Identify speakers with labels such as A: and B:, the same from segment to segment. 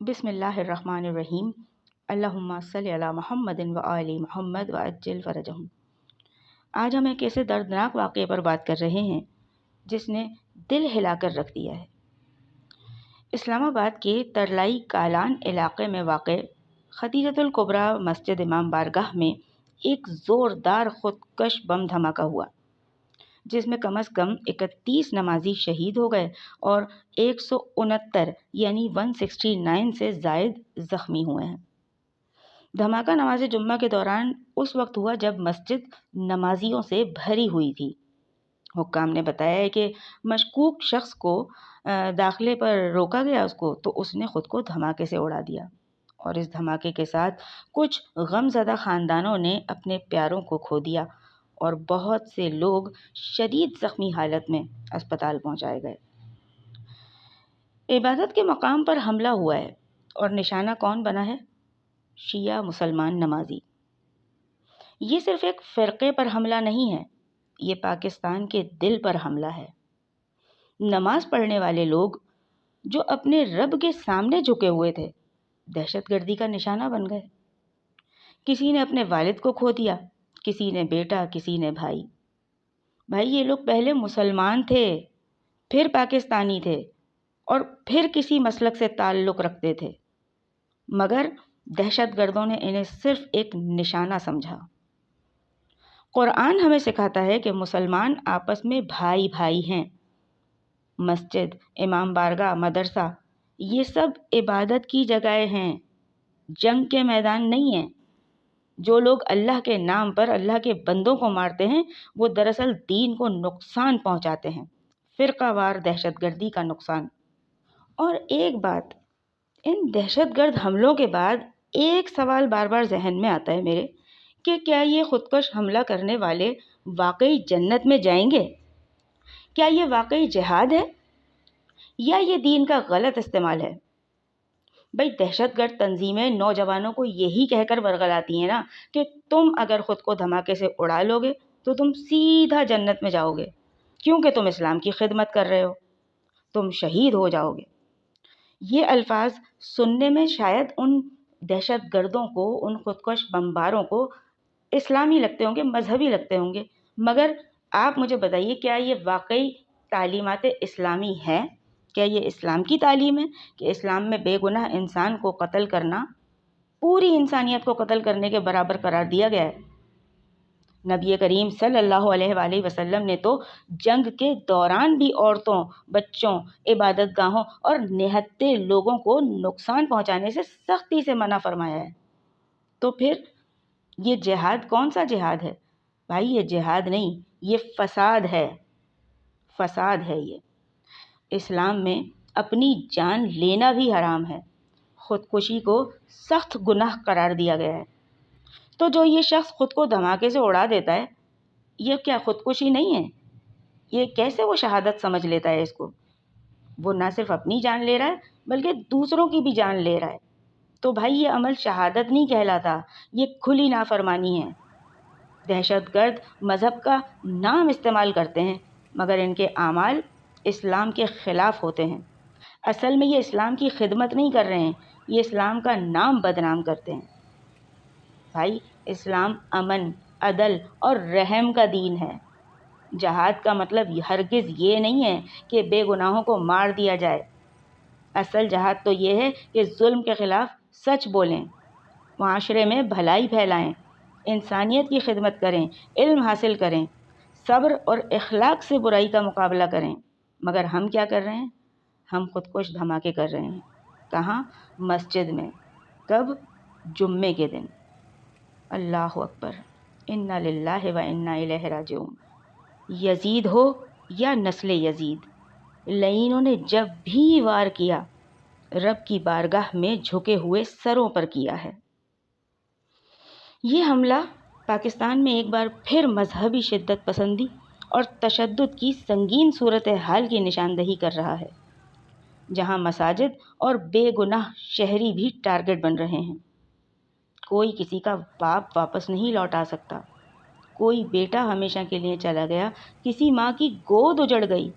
A: بسم اللہ الرحمن الرحیم۔ اللہم صلی علی محمد و آل محمد و عجل فرجہم۔ آج ہم ایک ایسے دردناک واقعے پر بات کر رہے ہیں جس نے دل ہلا کر رکھ دیا ہے۔ اسلام آباد کے ترلائی کالان علاقے میں واقع خدیجۃ الکبریٰ مسجد امام بارگاہ میں ایک زوردار خودکش بم دھماکہ ہوا جس میں کم از کم 31 نمازی شہید ہو گئے اور 169 یعنی 169 سے زائد زخمی ہوئے ہیں۔ دھماکہ نماز جمعہ کے دوران اس وقت ہوا جب مسجد نمازیوں سے بھری ہوئی تھی۔ حکام نے بتایا ہے کہ مشکوک شخص کو داخلے پر روکا گیا تو اس نے خود کو دھماکے سے اڑا دیا اور اس دھماکے کے ساتھ کچھ غم زدہ خاندانوں نے اپنے پیاروں کو کھو دیا اور بہت سے لوگ شدید زخمی حالت میں اسپتال پہنچائے گئے۔ عبادت کے مقام پر حملہ ہوا ہے اور نشانہ کون بنا ہے؟ شیعہ مسلمان نمازی۔ یہ صرف ایک فرقے پر حملہ نہیں ہے، یہ پاکستان کے دل پر حملہ ہے۔ نماز پڑھنے والے لوگ جو اپنے رب کے سامنے جھکے ہوئے تھے دہشت گردی کا نشانہ بن گئے۔ کسی نے اپنے والد کو کھو دیا، کسی نے بیٹا، کسی نے بھائی۔ یہ لوگ پہلے مسلمان تھے، پھر پاکستانی تھے اور پھر کسی مسلک سے تعلق رکھتے تھے، مگر دہشت گردوں نے انہیں صرف ایک نشانہ سمجھا۔ قرآن ہمیں سکھاتا ہے کہ مسلمان آپس میں بھائی بھائی ہیں۔ مسجد، امام بارگاہ، مدرسہ، یہ سب عبادت کی جگہیں ہیں، جنگ کے میدان نہیں ہیں۔ جو لوگ اللہ کے نام پر اللہ کے بندوں کو مارتے ہیں وہ دراصل دین کو نقصان پہنچاتے ہیں، فرقہ وار دہشت گردی کا نقصان۔ اور ایک بات، ان دہشت گرد حملوں کے بعد ایک سوال بار بار ذہن میں آتا ہے میرے کہ کیا یہ خودکش حملہ کرنے والے واقعی جنت میں جائیں گے؟ کیا یہ واقعی جہاد ہے یا یہ دین کا غلط استعمال ہے؟ دہشت گرد تنظیمیں نوجوانوں کو یہی کہہ کر ورغلاتی ہیں نا کہ تم اگر خود کو دھماکے سے اڑا لو گے تو تم سیدھا جنت میں جاؤ گے، کیونکہ تم اسلام کی خدمت کر رہے ہو، تم شہید ہو جاؤ گے۔ یہ الفاظ سننے میں شاید ان دہشت گردوں کو، ان خودکش بمباروں کو اسلامی لگتے ہوں گے، مذہبی لگتے ہوں گے، مگر آپ مجھے بتائیے کیا یہ واقعی تعلیمات اسلامی ہے؟ کیا یہ اسلام کی تعلیم ہے کہ اسلام میں بے گناہ انسان کو قتل کرنا پوری انسانیت کو قتل کرنے کے برابر قرار دیا گیا ہے؟ نبی کریم صلی اللہ علیہ وآلہ وسلم نے تو جنگ کے دوران بھی عورتوں، بچوں، عبادت گاہوں اور نہتے لوگوں کو نقصان پہنچانے سے سختی سے منع فرمایا ہے۔ تو پھر یہ جہاد کون سا جہاد ہے؟ یہ جہاد نہیں، یہ فساد ہے، فساد ہے یہ۔ اسلام میں اپنی جان لینا بھی حرام ہے، خودکشی کو سخت گناہ قرار دیا گیا ہے۔ تو جو یہ شخص خود کو دھماکے سے اڑا دیتا ہے، یہ کیا خودکشی نہیں ہے؟ یہ کیسے وہ شہادت سمجھ لیتا ہے اس کو؟ وہ نہ صرف اپنی جان لے رہا ہے بلکہ دوسروں کی بھی جان لے رہا ہے۔ تو یہ عمل شہادت نہیں کہلاتا، یہ کھلی نافرمانی ہے۔ دہشت گرد مذہب کا نام استعمال کرتے ہیں مگر ان کے اعمال اسلام کے خلاف ہوتے ہیں۔ اصل میں یہ اسلام کی خدمت نہیں کر رہے ہیں، یہ اسلام کا نام بدنام کرتے ہیں۔ اسلام امن، عدل اور رحم کا دین ہے۔ جہاد کا مطلب ہرگز یہ نہیں ہے کہ بے گناہوں کو مار دیا جائے۔ اصل جہاد تو یہ ہے کہ ظلم کے خلاف سچ بولیں، معاشرے میں بھلائی پھیلائیں، انسانیت کی خدمت کریں، علم حاصل کریں، صبر اور اخلاق سے برائی کا مقابلہ کریں۔ مگر ہم کیا کر رہے ہیں؟ ہم خودکش دھماکے کر رہے ہیں۔ کہاں؟ مسجد میں۔ کب؟ جمعے کے دن۔ اللہ اکبر، انا للہ و انا الیہ راجعون۔ یزید ہو یا نسل یزید، لعینوں نے جب بھی وار کیا رب کی بارگاہ میں جھکے ہوئے سروں پر کیا ہے۔ یہ حملہ پاکستان میں ایک بار پھر مذہبی شدت پسندی اور تشدد کی سنگین صورتحال کی نشاندہی کر رہا ہے، جہاں مساجد اور بے گناہ شہری بھی ٹارگٹ بن رہے ہیں۔ کوئی کسی کا باپ واپس نہیں لوٹا سکتا، کوئی بیٹا ہمیشہ کے لیے چلا گیا، کسی ماں کی گود اجڑ گئی۔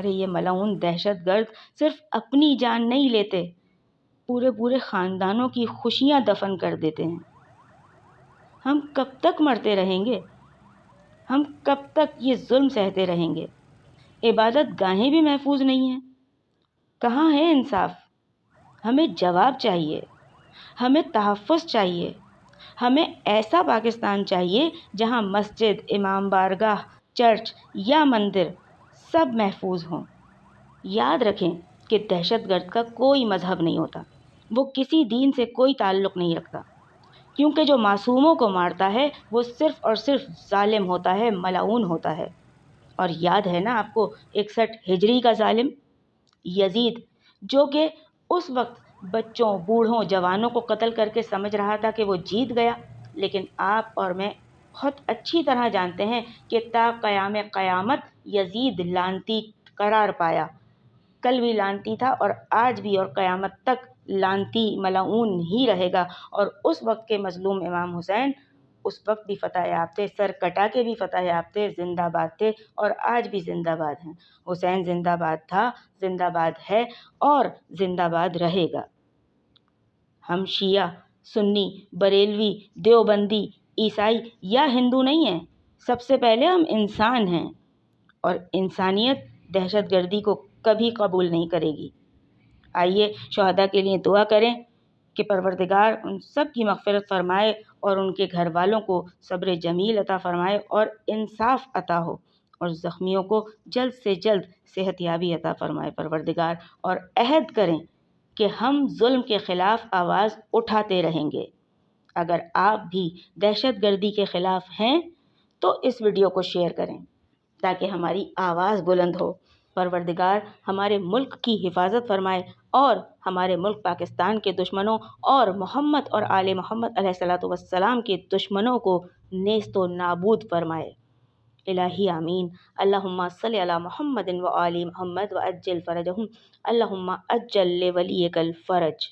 A: یہ ملعون دہشت گرد صرف اپنی جان نہیں لیتے پورے پورے خاندانوں کی خوشیاں دفن کر دیتے ہیں۔ ہم کب تک مرتے رہیں گے؟ ہم کب تک یہ ظلم سہتے رہیں گے؟ عبادت گاہیں بھی محفوظ نہیں ہیں۔ کہاں ہے انصاف؟ ہمیں جواب چاہیے، ہمیں تحفظ چاہیے، ہمیں ایسا پاکستان چاہیے جہاں مسجد، امام بارگاہ، چرچ یا مندر سب محفوظ ہوں۔ یاد رکھیں کہ دہشت گرد کا کوئی مذہب نہیں ہوتا، وہ کسی دین سے کوئی تعلق نہیں رکھتا، کیونکہ جو معصوموں کو مارتا ہے وہ صرف اور صرف ظالم ہوتا ہے، ملعون ہوتا ہے۔ اور یاد ہے نا آپ کو 61 ہجری کا ظالم یزید، جو کہ اس وقت بچوں، بوڑھوں، جوانوں کو قتل کر کے سمجھ رہا تھا کہ وہ جیت گیا، لیکن آپ اور میں بہت اچھی طرح جانتے ہیں کہ تا قیام قیامت یزید لعنتی قرار پایا، کل بھی لعنتی تھا اور آج بھی اور قیامت تک لعنتی ملعون ہی رہے گا۔ اور اس وقت کے مظلوم امام حسین اس وقت بھی فتح یاب تھے، سر کٹا کے بھی فتح یاب تھے، زندہ باد تھے اور آج بھی زندہ باد ہیں۔ حسین زندہ باد تھا، زندہ باد ہے اور زندہ باد رہے گا۔ ہم شیعہ، سنی، بریلوی، دیوبندی، عیسائی یا ہندو نہیں ہیں، سب سے پہلے ہم انسان ہیں، اور انسانیت دہشت گردی کو کبھی قبول نہیں کرے گی۔ آئیے شہداء کے لیے دعا کریں کہ پروردگار ان سب کی مغفرت فرمائے اور ان کے گھر والوں کو صبر جمیل عطا فرمائے اور انصاف عطا ہو، اور زخمیوں کو جلد سے جلد صحت یابی عطا فرمائے پروردگار، اور عہد کریں کہ ہم ظلم کے خلاف آواز اٹھاتے رہیں گے۔ اگر آپ بھی دہشت گردی کے خلاف ہیں تو اس ویڈیو کو شیئر کریں تاکہ ہماری آواز بلند ہو۔ پروردگار ہمارے ملک کی حفاظت فرمائے اور ہمارے ملک پاکستان کے دشمنوں اور محمد اور آل محمد علیہ الصلوۃ والسلام کے دشمنوں کو نیست و نابود فرمائے۔ الہی آمین۔ اللہم صلی علی محمد و آل محمد وعجل فرجہم، اللہم عجل لولیک الفرج۔